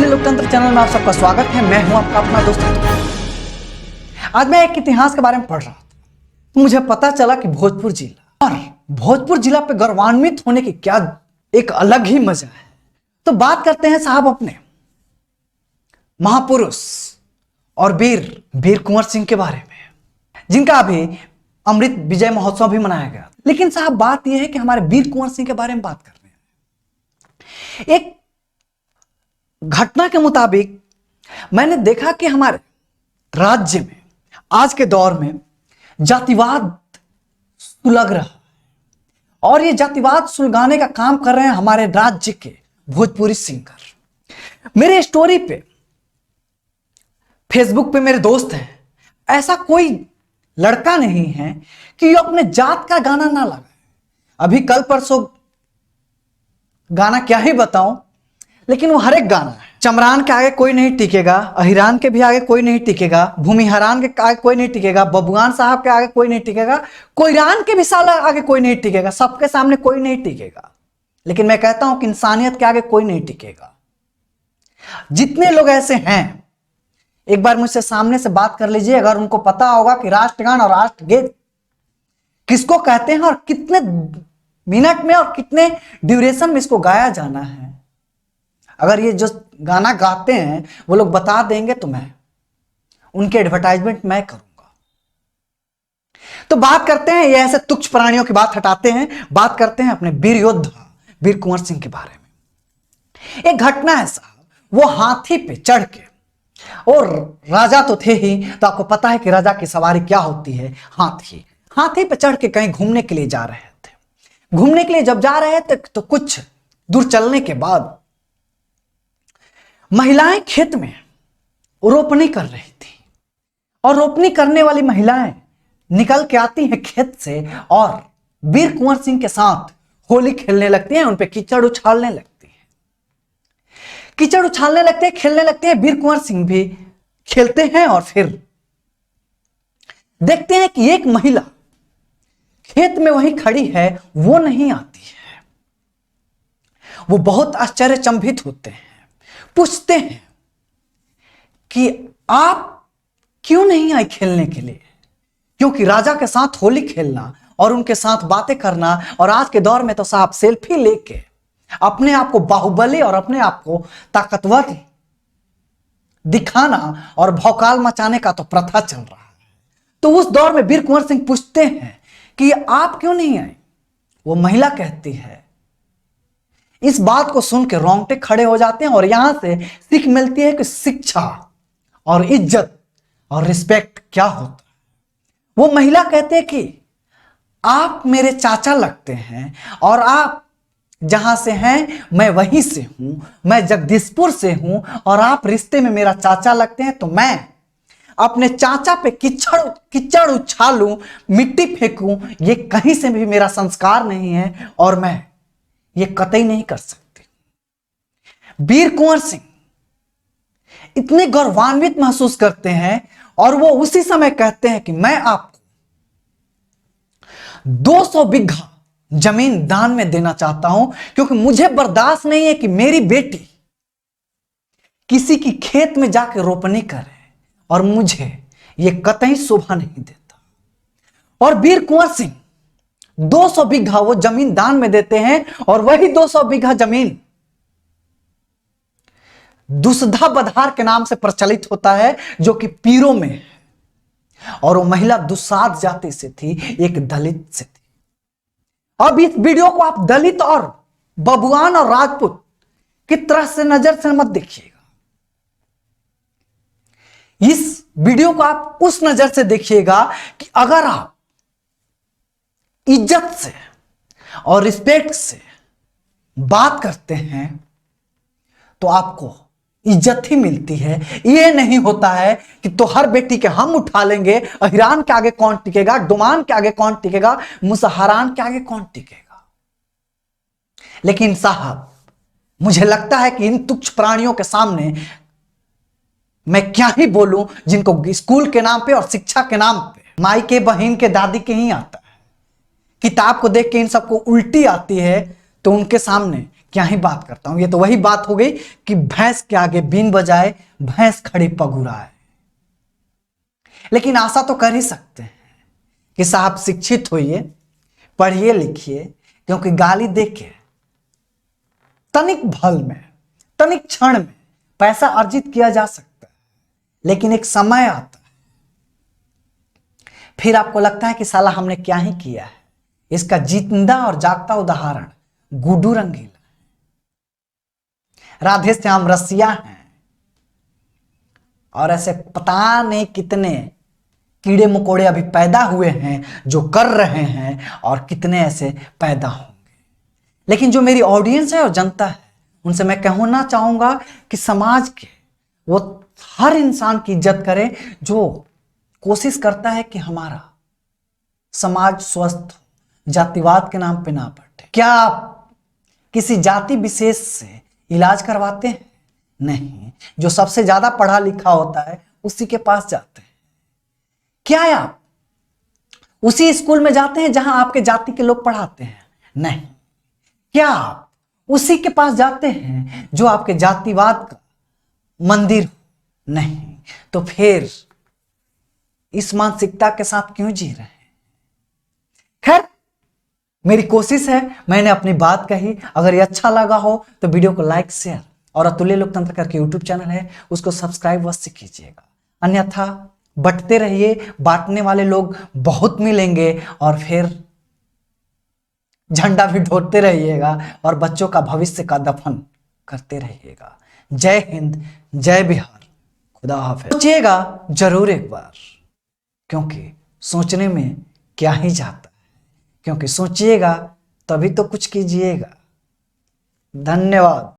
असली लोकतंत्र चैनल में आप सबका स्वागत है। मैं हूं आपका अपना दोस्त। आज मैं एक इतिहास के बारे में पढ़ रहा था, तो मुझे पता चला कि भोजपुर जिला पे गौरवान्वित होने की क्या एक अलग ही मजा है। तो बात करते हैं साहब अपने महापुरुष और वीर कुंवर सिंह के बारे में, जिनका अभी अमृत विजय महोत्सव भी मनाया गया। लेकिन साहब बात यह है कि हमारे वीर कुंवर सिंह के बारे में बात कर रहे हैं। एक घटना के मुताबिक मैंने देखा कि हमारे राज्य में आज के दौर में जातिवाद सुलग रहा है, और ये जातिवाद सुलगाने का काम कर रहे हैं हमारे राज्य के भोजपुरी सिंगर। मेरे स्टोरी पे फेसबुक पे मेरे दोस्त हैं, ऐसा कोई लड़का नहीं है कि अपने जात का गाना ना लगाए। अभी कल परसों गाना क्या ही बताऊं, लेकिन वो हर एक गाना है। चमरान के आगे कोई नहीं टिकेगा, अहिरान के भी आगे कोई नहीं टिकेगा, भूमिहरान के आगे कोई नहीं टिकेगा, बबुआन साहब के आगे कोई नहीं टिकेगा, कोईरान के भी साला आगे कोई नहीं टिकेगा, सबके सामने कोई नहीं टिकेगा। लेकिन मैं कहता हूं कि इंसानियत के आगे कोई नहीं टिकेगा। जितने लोग ऐसे हैं, एक बार मुझसे सामने से बात कर लीजिए, अगर उनको पता होगा कि राष्ट्रगान और राष्ट्रगीत किसको कहते हैं और कितने मिनट में और कितने ड्यूरेशन में इसको गाया जाना है, अगर ये जो गाना गाते हैं वो लोग बता देंगे तो मैं उनके एडवर्टाइजमेंट मैं करूंगा। तो बात करते हैं, ये ऐसे तुच्छ प्राणियों की बात हटाते हैं, बात करते हैं अपने वीर योद्धा वीर कुंवर सिंह के बारे में। एक घटना है साहब, वो हाथी पे चढ़ के, और राजा तो थे ही, तो आपको पता है कि राजा की सवारी क्या होती है, हाथी पे चढ़ के कहीं घूमने के लिए जा रहे थे। घूमने के लिए जब जा रहे थे तो कुछ दूर चलने के बाद महिलाएं खेत में रोपनी कर रही थी, और रोपनी करने वाली महिलाएं निकल के आती हैं खेत से और वीर कुंवर सिंह के साथ होली खेलने लगती हैं, उन पे कीचड़ उछालने लगती हैं, खेलने लगते हैं। वीर कुंवर सिंह भी खेलते हैं, और फिर देखते हैं कि एक महिला खेत में वहीं खड़ी है, वो नहीं आती है। वो बहुत आश्चर्यचंभित होते हैं, पूछते हैं कि आप क्यों नहीं आई खेलने के लिए, क्योंकि राजा के साथ होली खेलना और उनके साथ बातें करना, और आज के दौर में तो साहब सेल्फी लेके अपने आप को बाहुबली और अपने आप को ताकतवर दिखाना और भौकाल मचाने का तो प्रथा चल रहा है। तो उस दौर में वीर कुंवर सिंह पूछते हैं कि आप क्यों नहीं आए। वो महिला कहती है, इस बात को सुन के रोंगटे खड़े हो जाते हैं, और यहां से सीख मिलती है कि शिक्षा और इज्जत और रिस्पेक्ट क्या होता है। वो महिला कहते हैं कि आप मेरे चाचा लगते हैं, और आप जहां से हैं मैं वहीं से हूं, मैं जगदीशपुर से हूं, और आप रिश्ते में मेरा चाचा लगते हैं, तो मैं अपने चाचा पे कीचड़ उछालूं, मिट्टी फेंकूं, ये कहीं से भी मेरा संस्कार नहीं है, और मैं ये कतई नहीं कर सकती। वीर कुंवर सिंह इतने गौरवान्वित महसूस करते हैं, और वो उसी समय कहते हैं कि मैं आपको 200 बीघा जमीन दान में देना चाहता हूं, क्योंकि मुझे बर्दाश्त नहीं है कि मेरी बेटी किसी की खेत में जाकर रोपनी करे, और मुझे यह कतई शोभा नहीं देता। और वीर कुंवर सिंह 200 बीघा वो जमीन दान में देते हैं, और वही 200 बीघा जमीन दुसधा बधार के नाम से प्रचलित होता है, जो कि पीरों में है, और वो महिला दुसाध जाति से थी, एक दलित से थी। अब इस वीडियो को आप दलित और बबुआन और राजपूत की तरह से नजर से मत देखिएगा। इस वीडियो को आप उस नजर से देखिएगा कि अगर आप इज्जत से और रिस्पेक्ट से बात करते हैं तो आपको इज्जत ही मिलती है। यह नहीं होता है कि तो हर बेटी के हम उठा लेंगे, अहिरान के आगे कौन टिकेगा, डोमान के आगे कौन टिकेगा, मुसहरान के आगे कौन टिकेगा। लेकिन साहब मुझे लगता है कि इन तुच्छ प्राणियों के सामने मैं क्या ही बोलूं, जिनको स्कूल के नाम पे और शिक्षा के नाम पे माई के, बहन के, दादी के ही आता है, किताब को देख के इन सबको उल्टी आती है, तो उनके सामने क्या ही बात करता हूं। ये तो वही बात हो गई कि भैंस के आगे बीन बजाए भैंस खड़ी पगुराए। लेकिन आशा तो कर ही सकते हैं कि साहब शिक्षित होइए, पढ़िए लिखिए, क्योंकि गाली देके तनिक भल में, तनिक क्षण में पैसा अर्जित किया जा सकता है, लेकिन एक समय आता है फिर आपको लगता है कि साला हमने क्या ही किया है। इसका जिंदा और जागता उदाहरण गुड्डू रंगीला, राधे श्याम रसिया हैं, और ऐसे पता नहीं कितने कीड़े मकोड़े अभी पैदा हुए हैं जो कर रहे हैं, और कितने ऐसे पैदा होंगे। लेकिन जो मेरी ऑडियंस है और जनता है, उनसे मैं कहना चाहूंगा कि समाज के वो हर इंसान की इज्जत करे जो कोशिश करता है कि हमारा समाज स्वस्थ हो, जातिवाद के नाम पे ना बढ़े। क्या आप किसी जाति विशेष से इलाज करवाते हैं? नहीं। जो सबसे ज्यादा पढ़ा लिखा होता है उसी के पास जाते हैं। क्या आप उसी स्कूल में जाते हैं जहां आपके जाति के लोग पढ़ाते हैं? नहीं। क्या आप उसी के पास जाते हैं जो आपके जातिवाद का मंदिर हो? नहीं। तो फिर इस मानसिकता के साथ क्यों जी रहे हैं? खैर, मेरी कोशिश है, मैंने अपनी बात कही। अगर ये अच्छा लगा हो तो वीडियो को लाइक, शेयर, और अतुल्य लोकतंत्र करके यूट्यूब चैनल है उसको सब्सक्राइब अवश्य कीजिएगा। अन्यथा बंटते रहिए, बांटने वाले लोग बहुत मिलेंगे, और फिर झंडा भी ढोते रहिएगा और बच्चों का भविष्य का दफन करते रहिएगा। जय हिंद, जय बिहार, खुदा हाफिज। सोचिएगा जरूर एक बार, क्योंकि सोचने में क्या ही जाता है, क्योंकि सोचिएगा तभी तो कुछ कीजिएगा। धन्यवाद।